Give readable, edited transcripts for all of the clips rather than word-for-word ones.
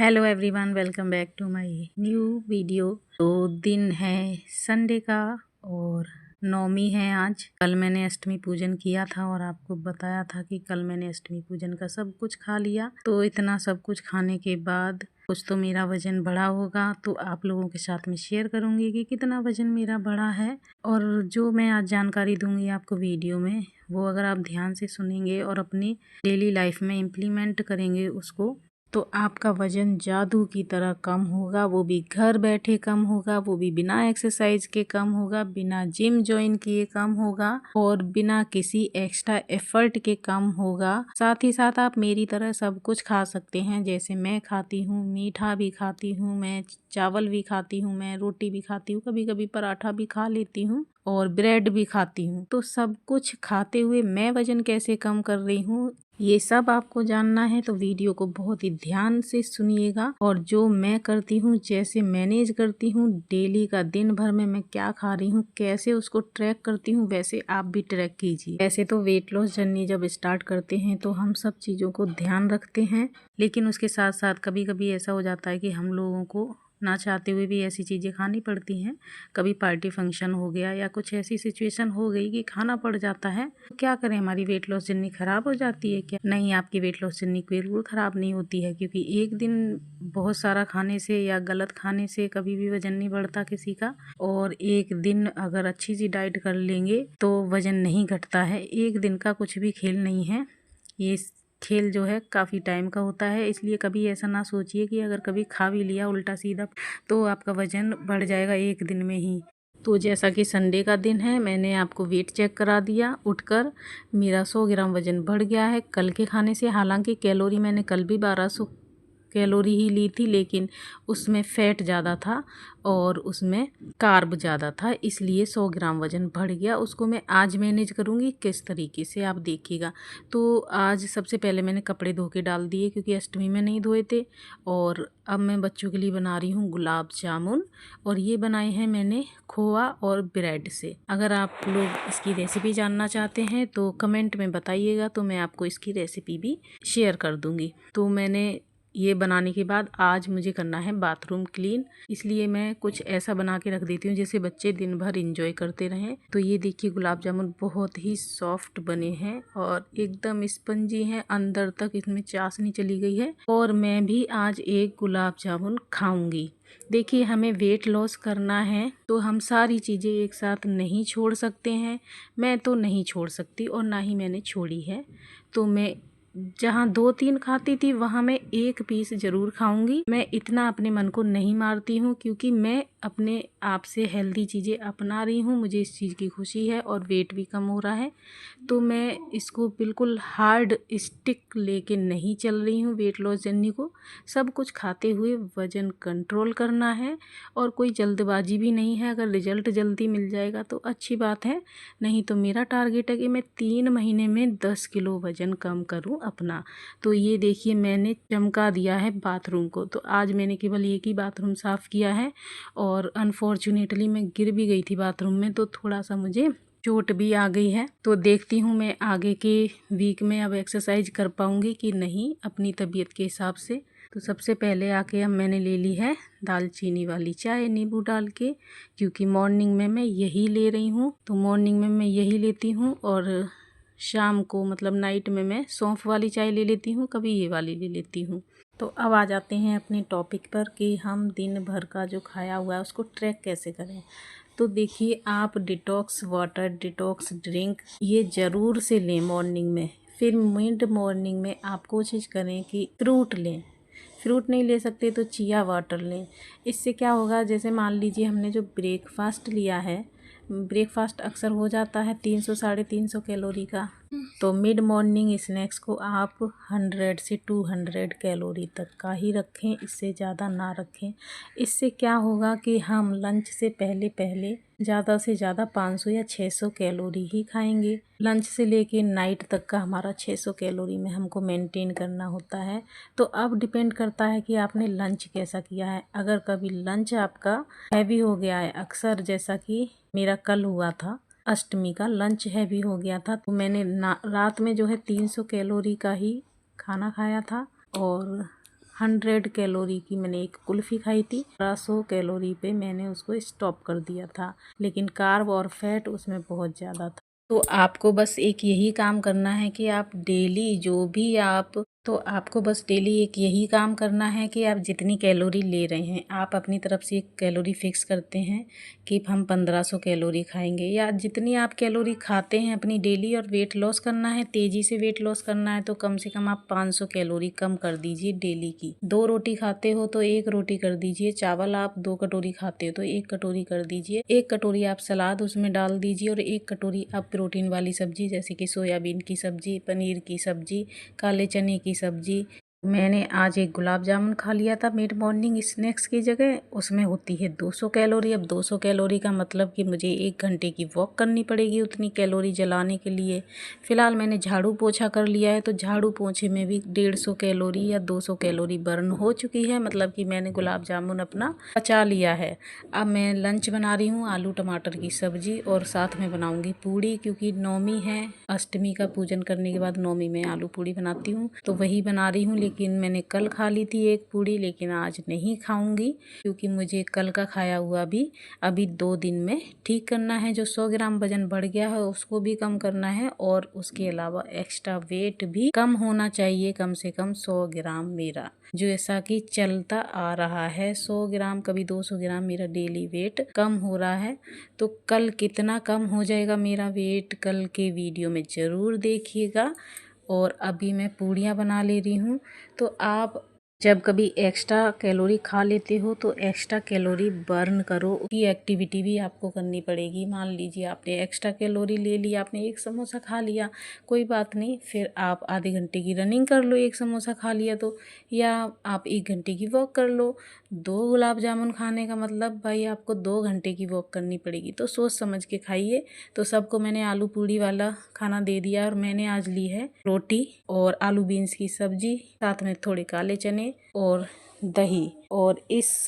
Hello everyone, welcome back to my new video. तो दिन है संडे का और नवमी है आज। कल मैंने अष्टमी पूजन किया था और आपको बताया था कि कल मैंने अष्टमी पूजन का सब कुछ खा लिया। तो इतना सब कुछ खाने के बाद कुछ तो मेरा वजन बढ़ा होगा, तो आप लोगों के साथ में शेयर करूंगी कि कितना वजन मेरा बढ़ा है। और जो मैं आज जानकारी दूंगी आपको वीडियो में, वो अगर आप ध्यान से सुनेंगे और अपनी डेली लाइफ में इम्प्लीमेंट करेंगे उसको, तो आपका वजन जादू की तरह कम होगा। वो भी घर बैठे कम होगा, वो भी बिना एक्सरसाइज के कम होगा, बिना जिम ज्वाइन किए कम होगा और बिना किसी एक्स्ट्रा एफर्ट के कम होगा। साथ ही साथ आप मेरी तरह सब कुछ खा सकते हैं, जैसे मैं खाती हूँ, मीठा भी खाती हूँ, मैं चावल भी खाती हूँ, मैं रोटी भी खाती हूँ, कभी कभी पराठा भी खा लेती हूँ और ब्रेड भी खाती हूँ। तो सब कुछ खाते हुए मैं वजन कैसे कम कर रही हूँ, ये सब आपको जानना है। तो वीडियो को बहुत ही ध्यान से सुनिएगा और जो मैं करती हूँ, जैसे मैनेज करती हूँ डेली का, दिन भर में मैं क्या खा रही हूँ, कैसे उसको ट्रैक करती हूँ, वैसे आप भी ट्रैक कीजिए। वैसे तो वेट लॉस जर्नी जब स्टार्ट करते हैं तो हम सब चीज़ों को ध्यान रखते हैं, लेकिन उसके साथ साथ कभी कभी ऐसा हो जाता है कि हम लोगों को ना चाहते हुए भी ऐसी चीज़ें खानी पड़ती हैं। कभी पार्टी फंक्शन हो गया या कुछ ऐसी सिचुएशन हो गई कि खाना पड़ जाता है। क्या करें, हमारी वेट लॉस जर्नी ख़राब हो जाती है क्या? नहीं, आपकी वेट लॉस जर्नी बिल्कुल ख़राब नहीं होती है, क्योंकि एक दिन बहुत सारा खाने से या गलत खाने से कभी भी वजन नहीं बढ़ता किसी का। और एक दिन अगर अच्छी सी डाइट कर लेंगे तो वजन नहीं घटता है। एक दिन का कुछ भी खेल नहीं है, ये खेल जो है काफ़ी टाइम का होता है। इसलिए कभी ऐसा ना सोचिए कि अगर कभी खा भी लिया उल्टा सीधा तो आपका वजन बढ़ जाएगा एक दिन में ही। तो जैसा कि संडे का दिन है, मैंने आपको वेट चेक करा दिया उठकर। मेरा 100 ग्राम वजन बढ़ गया है कल के खाने से। हालांकि कैलोरी मैंने कल भी 1200 कैलोरी ही ली थी, लेकिन उसमें फ़ैट ज़्यादा था और उसमें कार्ब ज़्यादा था, इसलिए 100 ग्राम वज़न बढ़ गया। उसको मैं आज मैनेज करूँगी किस तरीके से, आप देखिएगा। तो आज सबसे पहले मैंने कपड़े धो के डाल दिए, क्योंकि अष्टमी में नहीं धोए थे। और अब मैं बच्चों के लिए बना रही हूँ गुलाब जामुन, और ये बनाए हैं मैंने खोआ और ब्रेड से। अगर आप लोग इसकी रेसिपी जानना चाहते हैं तो कमेंट में बताइएगा, तो मैं आपको इसकी रेसिपी भी शेयर कर दूँगी। तो मैंने ये बनाने के बाद आज मुझे करना है बाथरूम क्लीन, इसलिए मैं कुछ ऐसा बना के रख देती हूँ जिसे बच्चे दिन भर इंजॉय करते रहें। तो ये देखिए, गुलाब जामुन बहुत ही सॉफ्ट बने हैं और एकदम स्पंजी हैं, अंदर तक इसमें चाशनी चली गई है। और मैं भी आज एक गुलाब जामुन खाऊंगी। देखिए, हमें वेट लॉस करना है तो हम सारी चीज़ें एक साथ नहीं छोड़ सकते हैं। मैं तो नहीं छोड़ सकती और ना ही मैंने छोड़ी है। तो मैं जहाँ 2-3 खाती थी वहाँ मैं एक पीस ज़रूर खाऊंगी। मैं इतना अपने मन को नहीं मारती हूँ, क्योंकि मैं अपने आप से हेल्दी चीज़ें अपना रही हूँ। मुझे इस चीज़ की खुशी है और वेट भी कम हो रहा है। तो मैं इसको बिल्कुल हार्ड स्टिक लेके नहीं चल रही हूँ वेट लॉस जर्नी को। सब कुछ खाते हुए वज़न कंट्रोल करना है और कोई जल्दबाजी भी नहीं है। अगर रिजल्ट जल्दी मिल जाएगा तो अच्छी बात है, नहीं तो मेरा टारगेट है कि मैं 3 महीने में 10 किलो वज़न कम करूँ अपना। तो ये देखिए, मैंने चमका दिया है बाथरूम को। तो आज मैंने केवल एक ही बाथरूम साफ़ किया है और अनफॉर्चुनेटली मैं गिर भी गई थी बाथरूम में, तो थोड़ा सा मुझे चोट भी आ गई है। तो देखती हूँ मैं आगे के वीक में अब एक्सरसाइज कर पाऊँगी कि नहीं, अपनी तबीयत के हिसाब से। तो सबसे पहले आके अब मैंने ले ली है दालचीनी वाली चाय नींबू डाल के, क्योंकि मॉर्निंग में मैं यही ले रही हूँ। तो मॉर्निंग में मैं यही लेती हूँ और शाम को मतलब नाइट में मैं सौंफ वाली चाय ले लेती हूँ, कभी ये वाली ले लेती हूँ। तो अब आ जाते हैं अपने टॉपिक पर कि हम दिन भर का जो खाया हुआ है उसको ट्रैक कैसे करें। तो देखिए, आप डिटॉक्स वाटर, डिटॉक्स ड्रिंक ये ज़रूर से लें मॉर्निंग में। फिर मिड मॉर्निंग में आप कोशिश करें कि फ्रूट लें। फ्रूट नहीं ले सकते तो चिया वाटर लें। इससे क्या होगा, जैसे मान लीजिए हमने जो ब्रेकफास्ट लिया है, ब्रेकफास्ट अक्सर हो जाता है 300-350 कैलोरी का, तो मिड मॉर्निंग स्नैक्स को आप 100 से 200 कैलोरी तक का ही रखें, इससे ज़्यादा ना रखें। इससे क्या होगा कि हम लंच से पहले पहले ज़्यादा से ज़्यादा 500 या 600 कैलोरी ही खाएंगे। लंच से लेके नाइट तक का हमारा 600 कैलोरी में हमको मेंटेन करना होता है। तो अब डिपेंड करता है कि आपने लंच कैसा किया है। अगर कभी लंच आपका हैवी हो गया है, अक्सर जैसा कि मेरा कल हुआ था, अष्टमी का लंच हैवी हो गया था, तो मैंने रात में जो है 300 कैलोरी का ही खाना खाया था और 100 कैलोरी की मैंने एक कुल्फ़ी खाई थी। 1200 कैलोरी पे मैंने उसको स्टॉप कर दिया था, लेकिन कार्ब और फैट उसमें बहुत ज़्यादा था। तो आपको बस एक यही काम करना है कि आप डेली जो भी आप आपको बस डेली एक यही काम करना है कि आप जितनी कैलोरी ले रहे हैं, आप अपनी तरफ से एक कैलोरी फिक्स करते हैं कि हम 1500 कैलोरी खाएंगे, या जितनी आप कैलोरी खाते हैं अपनी डेली। और वेट लॉस करना है, तेज़ी से वेट लॉस करना है, तो कम से कम आप 500 कैलोरी कम कर दीजिए डेली की। 2 रोटी खाते हो तो 1 रोटी कर दीजिए, चावल आप 2 कटोरी खाते हो तो 1 कटोरी कर दीजिए, 1 कटोरी आप सलाद उसमें डाल दीजिए, और 1 कटोरी आप प्रोटीन वाली सब्जी जैसे कि सोयाबीन की सब्जी, पनीर की सब्जी, काले चने की सब्जी। मैंने आज एक गुलाब जामुन खा लिया था मिड मॉर्निंग स्नैक्स की जगह, उसमें होती है 200 कैलोरी। अब 200 कैलोरी का मतलब कि मुझे 1 घंटे की वॉक करनी पड़ेगी उतनी कैलोरी जलाने के लिए। फ़िलहाल मैंने झाड़ू पोछा कर लिया है, तो झाड़ू पोछे में भी 150 कैलोरी या 200 कैलोरी बर्न हो चुकी है, मतलब कि मैंने गुलाब जामुन अपना पचा लिया है। अब मैं लंच बना रही हूँ आलू टमाटर की सब्ज़ी, और साथ में बनाऊँगी पूड़ी, क्योंकि नौमी है, अष्टमी का पूजन करने के बाद नौमी में आलू पूड़ी बनाती हूँ, तो वही बना रही हूँ। लेकिन मैंने कल खा ली थी एक पूड़ी, लेकिन आज नहीं खाऊंगी, क्योंकि मुझे कल का खाया हुआ भी अभी 2 दिन में ठीक करना है। जो 100 ग्राम वजन बढ़ गया है उसको भी कम करना है, और उसके अलावा एक्स्ट्रा वेट भी कम होना चाहिए, कम से कम 100 ग्राम मेरा, जो ऐसा कि चलता आ रहा है। 100 ग्राम कभी 200 ग्राम मेरा डेली वेट कम हो रहा है। तो कल कितना कम हो जाएगा मेरा वेट, कल के वीडियो में ज़रूर देखिएगा। और अभी मैं पूड़ियाँ बना ले रही हूँ। तो आप जब कभी एक्स्ट्रा कैलोरी खा लेते हो तो एक्स्ट्रा कैलोरी बर्न करो, की एक्टिविटी भी आपको करनी पड़ेगी। मान लीजिए आपने एक्स्ट्रा कैलोरी ले लिया, आपने एक समोसा खा लिया, कोई बात नहीं, फिर आप आधे घंटे की रनिंग कर लो, एक समोसा खा लिया तो, या आप 1 घंटे की वॉक कर लो। 2 गुलाब जामुन खाने का मतलब भाई आपको 2 घंटे की वॉक करनी पड़ेगी, तो सोच समझ के खाइए। तो सबको मैंने आलू पूड़ी वाला खाना दे दिया, और मैंने आज ली है रोटी और आलू बीन्स की सब्जी, साथ में थोड़े काले चने और दही। और इस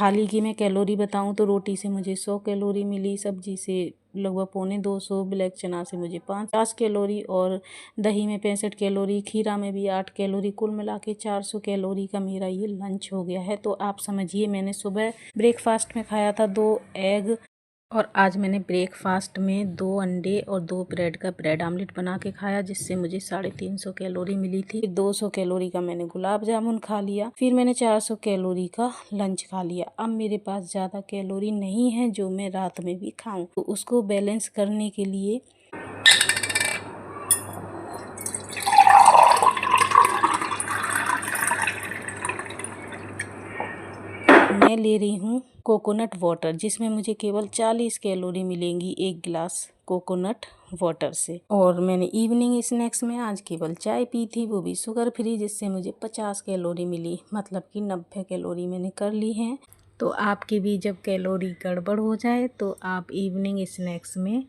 थाली की मैं कैलोरी बताऊं तो रोटी से मुझे 100 कैलोरी मिली, सब्जी से लगभग 250, ब्लैक चना से मुझे 50 कैलोरी, और दही में 65 कैलोरी, खीरा में भी 8 कैलोरी, कुल मिला के 400 कैलोरी का मेरा ये लंच हो गया है। तो आप समझिए मैंने सुबह ब्रेकफास्ट में खाया था 2 एग, और आज मैंने ब्रेकफास्ट में 2 अंडे और 2 ब्रेड का ब्रेड आमलेट बना के खाया, जिससे मुझे 350 कैलोरी मिली थी। 200 कैलोरी का मैंने गुलाब जामुन खा लिया, फिर मैंने 400 कैलोरी का लंच खा लिया। अब मेरे पास ज़्यादा कैलोरी नहीं है जो मैं रात में भी खाऊं, तो उसको बैलेंस करने के लिए मैं ले रही हूँ कोकोनट वाटर, जिसमें मुझे केवल 40 कैलोरी मिलेंगी 1 गिलास कोकोनट वाटर से। और मैंने इवनिंग स्नैक्स में आज केवल चाय पी थी, वो भी शुगर फ्री, जिससे मुझे 50 कैलोरी मिली, मतलब कि 90 कैलोरी मैंने कर ली हैं। तो आपकी भी जब कैलोरी गड़बड़ हो जाए तो आप इवनिंग स्नैक्स में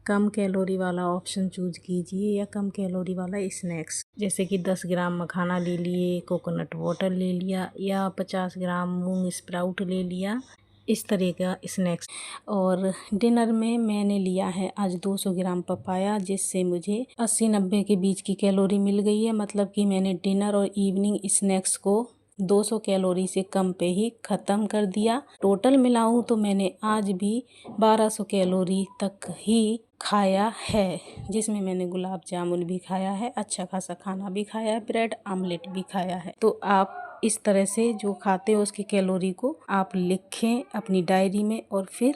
कम कैलोरी वाला ऑप्शन चूज कीजिए, या कम कैलोरी वाला स्नैक्स, जैसे कि 10 ग्राम मखाना ले लिए, कोकोनट वाटर ले लिया, या 50 ग्राम मूंग स्प्राउट ले लिया, इस तरह का स्नैक्स। और डिनर में मैंने लिया है आज 200 ग्राम पपाया, जिससे मुझे 80-90 के बीच की कैलोरी मिल गई है, मतलब कि मैंने डिनर और इवनिंग स्नैक्स को 200 कैलोरी से कम पे ही ख़त्म कर दिया। टोटल मिलाऊं तो मैंने आज भी 1200 कैलोरी तक ही खाया है, जिसमें मैंने गुलाब जामुन भी खाया है, अच्छा खासा खाना भी खाया है, ब्रेड आमलेट भी खाया है। तो आप इस तरह से जो खाते हो उसकी कैलोरी को आप लिखें अपनी डायरी में, और फिर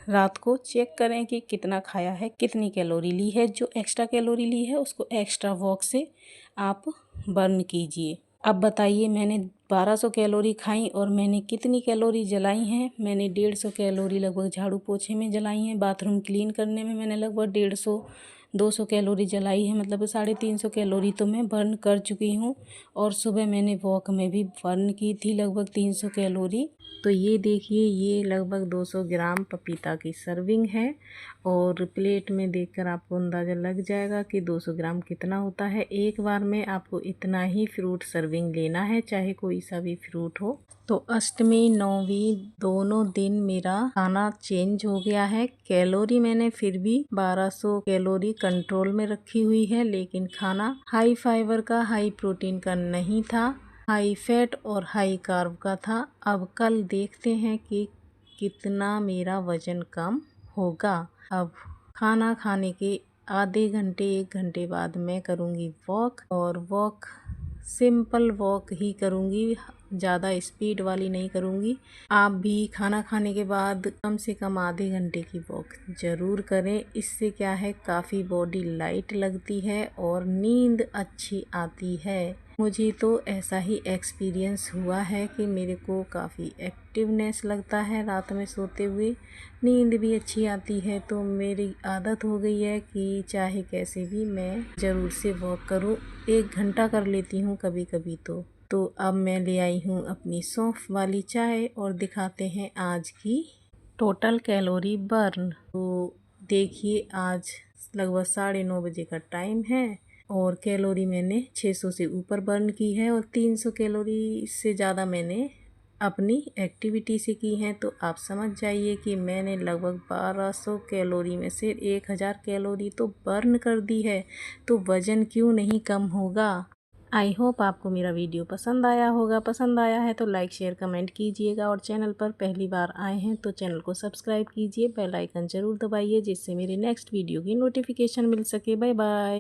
रात को चेक करें कि कितना खाया है, कितनी कैलोरी ली है। जो एक्स्ट्रा कैलोरी ली है उसको एक्स्ट्रा वॉक से आप बर्न कीजिए। अब बताइए मैंने 1200 कैलोरी खाई और मैंने कितनी कैलोरी जलाई हैं। मैंने 150 कैलोरी लगभग झाड़ू पोछे में जलाई हैं, बाथरूम क्लीन करने में मैंने लगभग 150-200 कैलोरी जलाई है, मतलब 350 कैलोरी तो मैं बर्न कर चुकी हूँ। और सुबह मैंने वॉक में भी बर्न की थी लगभग 300 कैलोरी। तो ये देखिए, ये लगभग 200 ग्राम पपीता की सर्विंग है, और प्लेट में देखकर आपको अंदाज़ा लग जाएगा कि 200 ग्राम कितना होता है। एक बार में आपको इतना ही फ्रूट सर्विंग लेना है, चाहे कोई सा भी फ्रूट हो। तो अष्टमी नौवीं दोनों दिन मेरा खाना चेंज हो गया है। कैलोरी मैंने फिर भी 1200 कैलोरी कंट्रोल में रखी हुई है, लेकिन खाना हाई फाइबर का, हाई प्रोटीन का नहीं था। हाई फैट और हाई कार्ब का था। अब कल देखते हैं कि कितना मेरा वज़न कम होगा। अब खाना खाने के आधे घंटे 1 घंटे बाद मैं करूँगी वॉक, और वॉक सिंपल वॉक ही करूँगी, ज़्यादा स्पीड वाली नहीं करूँगी। आप भी खाना खाने के बाद कम से कम आधे घंटे की वॉक ज़रूर करें। इससे क्या है, काफ़ी बॉडी लाइट लगती है और नींद अच्छी आती है। मुझे तो ऐसा ही एक्सपीरियंस हुआ है कि मेरे को काफ़ी एक्टिवनेस लगता है रात में सोते हुए, नींद भी अच्छी आती है। तो मेरी आदत हो गई है कि चाहे कैसे भी मैं ज़रूर से वॉक करूं। 1 घंटा कर लेती हूं कभी कभी तो अब मैं ले आई हूं अपनी सौंफ वाली चाय और दिखाते हैं आज की टोटल कैलोरी बर्न। तो देखिए, आज लगभग 9:30 बजे का टाइम है और कैलोरी मैंने 600 से ऊपर बर्न की है और 300 कैलोरी से ज़्यादा मैंने अपनी एक्टिविटी से की हैं। तो आप समझ जाइए कि मैंने लगभग 1200 कैलोरी में से 1000 कैलोरी तो बर्न कर दी है। तो वज़न क्यों नहीं कम होगा। आई होप आपको मेरा वीडियो पसंद आया होगा। पसंद आया है तो लाइक शेयर कमेंट कीजिएगा, और चैनल पर पहली बार आए हैं तो चैनल को सब्सक्राइब कीजिए, बेल आइकन ज़रूर दबाइए जिससे मेरी नेक्स्ट वीडियो की नोटिफिकेशन मिल सके। Bye bye.